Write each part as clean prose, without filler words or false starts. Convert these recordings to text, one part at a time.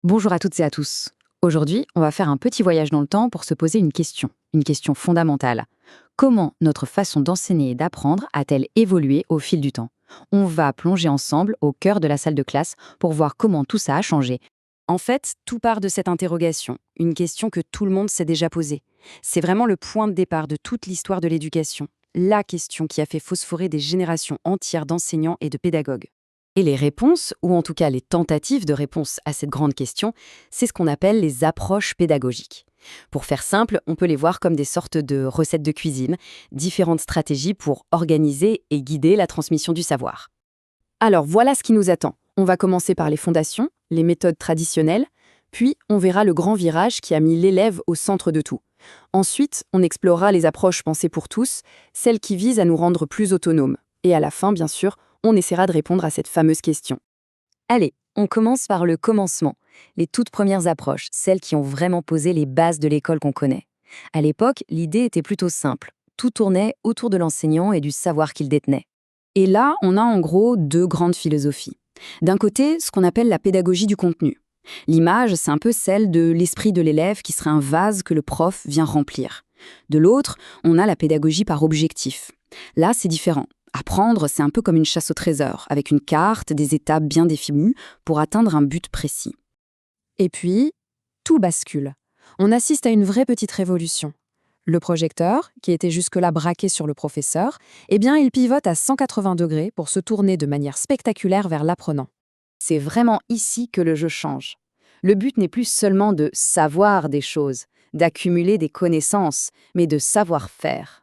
Bonjour à toutes et à tous. Aujourd'hui, on va faire un petit voyage dans le temps pour se poser une question fondamentale. Comment notre façon d'enseigner et d'apprendre a-t-elle évolué au fil du temps? On va plonger ensemble au cœur de la salle de classe pour voir comment tout ça a changé. En fait, tout part de cette interrogation, une question que tout le monde s'est déjà posée. C'est vraiment le point de départ de toute l'histoire de l'éducation, la question qui a fait phosphorer des générations entières d'enseignants et de pédagogues. Et les réponses, ou en tout cas les tentatives de réponse à cette grande question, c'est ce qu'on appelle les approches pédagogiques. Pour faire simple, on peut les voir comme des sortes de recettes de cuisine, différentes stratégies pour organiser et guider la transmission du savoir. Alors voilà ce qui nous attend. On va commencer par les fondations, les méthodes traditionnelles, puis on verra le grand virage qui a mis l'élève au centre de tout. Ensuite, on explorera les approches pensées pour tous, celles qui visent à nous rendre plus autonomes. Et à la fin, bien sûr, on essaiera de répondre à cette fameuse question. Allez, on commence par le commencement, les toutes premières approches, celles qui ont vraiment posé les bases de l'école qu'on connaît. À l'époque, l'idée était plutôt simple. Tout tournait autour de l'enseignant et du savoir qu'il détenait. Et là, on a en gros deux grandes philosophies. D'un côté, ce qu'on appelle la pédagogie du contenu. L'image, c'est un peu celle de l'esprit de l'élève qui serait un vase que le prof vient remplir. De l'autre, on a la pédagogie par objectif. Là, c'est différent. Apprendre, c'est un peu comme une chasse au trésor, avec une carte, des étapes bien définies pour atteindre un but précis. Et puis, tout bascule. On assiste à une vraie petite révolution. Le projecteur, qui était jusque-là braqué sur le professeur, eh bien, il pivote à 180 degrés pour se tourner de manière spectaculaire vers l'apprenant. C'est vraiment ici que le jeu change. Le but n'est plus seulement de savoir des choses, d'accumuler des connaissances, mais de savoir faire.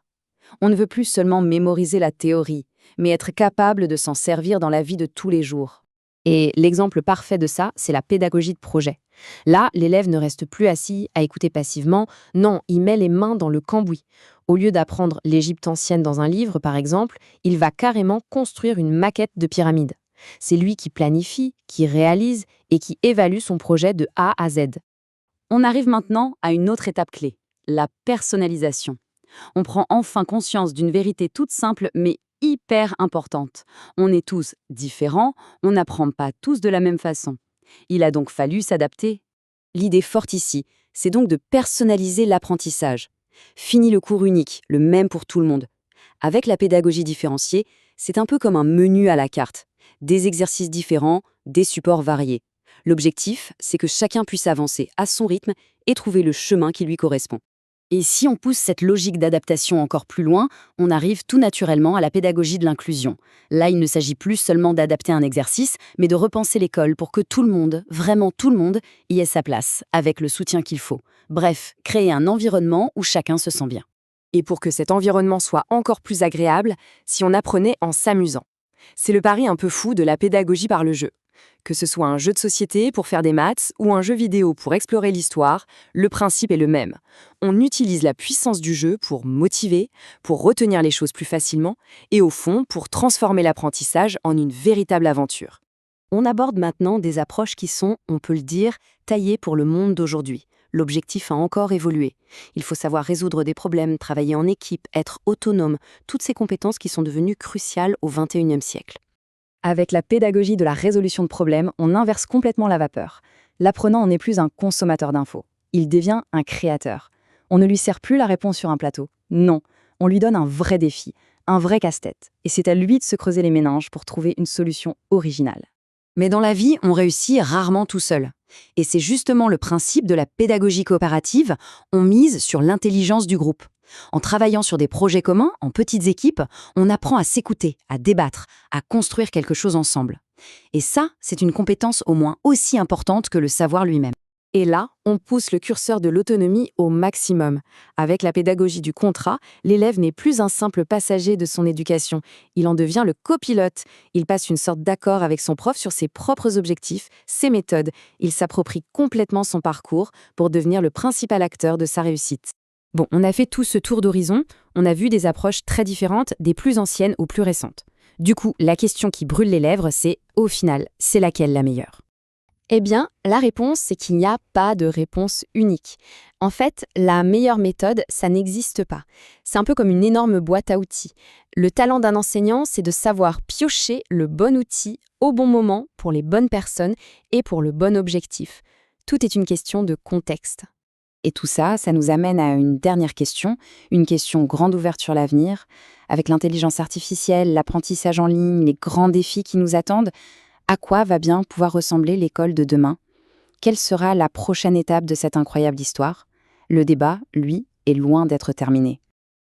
On ne veut plus seulement mémoriser la théorie, mais être capable de s'en servir dans la vie de tous les jours. Et l'exemple parfait de ça, c'est la pédagogie de projet. Là, l'élève ne reste plus assis à écouter passivement, non, il met les mains dans le cambouis. Au lieu d'apprendre l'Égypte ancienne dans un livre, par exemple, il va carrément construire une maquette de pyramide. C'est lui qui planifie, qui réalise et qui évalue son projet de A à Z. On arrive maintenant à une autre étape clé, la personnalisation. On prend enfin conscience d'une vérité toute simple mais hyper importante. On est tous différents, on n'apprend pas tous de la même façon. Il a donc fallu s'adapter. L'idée forte ici, c'est donc de personnaliser l'apprentissage. Fini le cours unique, le même pour tout le monde. Avec la pédagogie différenciée, c'est un peu comme un menu à la carte. Des exercices différents, des supports variés. L'objectif, c'est que chacun puisse avancer à son rythme et trouver le chemin qui lui correspond. Et si on pousse cette logique d'adaptation encore plus loin, on arrive tout naturellement à la pédagogie de l'inclusion. Là, il ne s'agit plus seulement d'adapter un exercice, mais de repenser l'école pour que tout le monde, vraiment tout le monde, y ait sa place, avec le soutien qu'il faut. Bref, créer un environnement où chacun se sent bien. Et pour que cet environnement soit encore plus agréable, si on apprenait en s'amusant. C'est le pari un peu fou de la pédagogie par le jeu. Que ce soit un jeu de société pour faire des maths ou un jeu vidéo pour explorer l'histoire, le principe est le même. On utilise la puissance du jeu pour motiver, pour retenir les choses plus facilement et au fond pour transformer l'apprentissage en une véritable aventure. On aborde maintenant des approches qui sont, on peut le dire, taillées pour le monde d'aujourd'hui. L'objectif a encore évolué. Il faut savoir résoudre des problèmes, travailler en équipe, être autonome, toutes ces compétences qui sont devenues cruciales au XXIe siècle. Avec la pédagogie de la résolution de problèmes, on inverse complètement la vapeur. L'apprenant n'est plus un consommateur d'infos. Il devient un créateur. On ne lui sert plus la réponse sur un plateau. Non, on lui donne un vrai défi, un vrai casse-tête. Et c'est à lui de se creuser les méninges pour trouver une solution originale. Mais dans la vie, on réussit rarement tout seul. Et c'est justement le principe de la pédagogie coopérative, on mise sur l'intelligence du groupe. En travaillant sur des projets communs, en petites équipes, on apprend à s'écouter, à débattre, à construire quelque chose ensemble. Et ça, c'est une compétence au moins aussi importante que le savoir lui-même. Et là, on pousse le curseur de l'autonomie au maximum. Avec la pédagogie du contrat, l'élève n'est plus un simple passager de son éducation. Il en devient le copilote. Il passe une sorte d'accord avec son prof sur ses propres objectifs, ses méthodes. Il s'approprie complètement son parcours pour devenir le principal acteur de sa réussite. Bon, on a fait tout ce tour d'horizon, on a vu des approches très différentes, des plus anciennes aux plus récentes. Du coup, la question qui brûle les lèvres, c'est, au final, c'est laquelle la meilleure ? Eh bien, la réponse, c'est qu'il n'y a pas de réponse unique. En fait, la meilleure méthode, ça n'existe pas. C'est un peu comme une énorme boîte à outils. Le talent d'un enseignant, c'est de savoir piocher le bon outil au bon moment pour les bonnes personnes et pour le bon objectif. Tout est une question de contexte. Et tout ça, ça nous amène à une dernière question, une question grande ouverte sur l'avenir. Avec l'intelligence artificielle, l'apprentissage en ligne, les grands défis qui nous attendent, à quoi va bien pouvoir ressembler l'école de demain? Quelle sera la prochaine étape de cette incroyable histoire? Le débat, lui, est loin d'être terminé.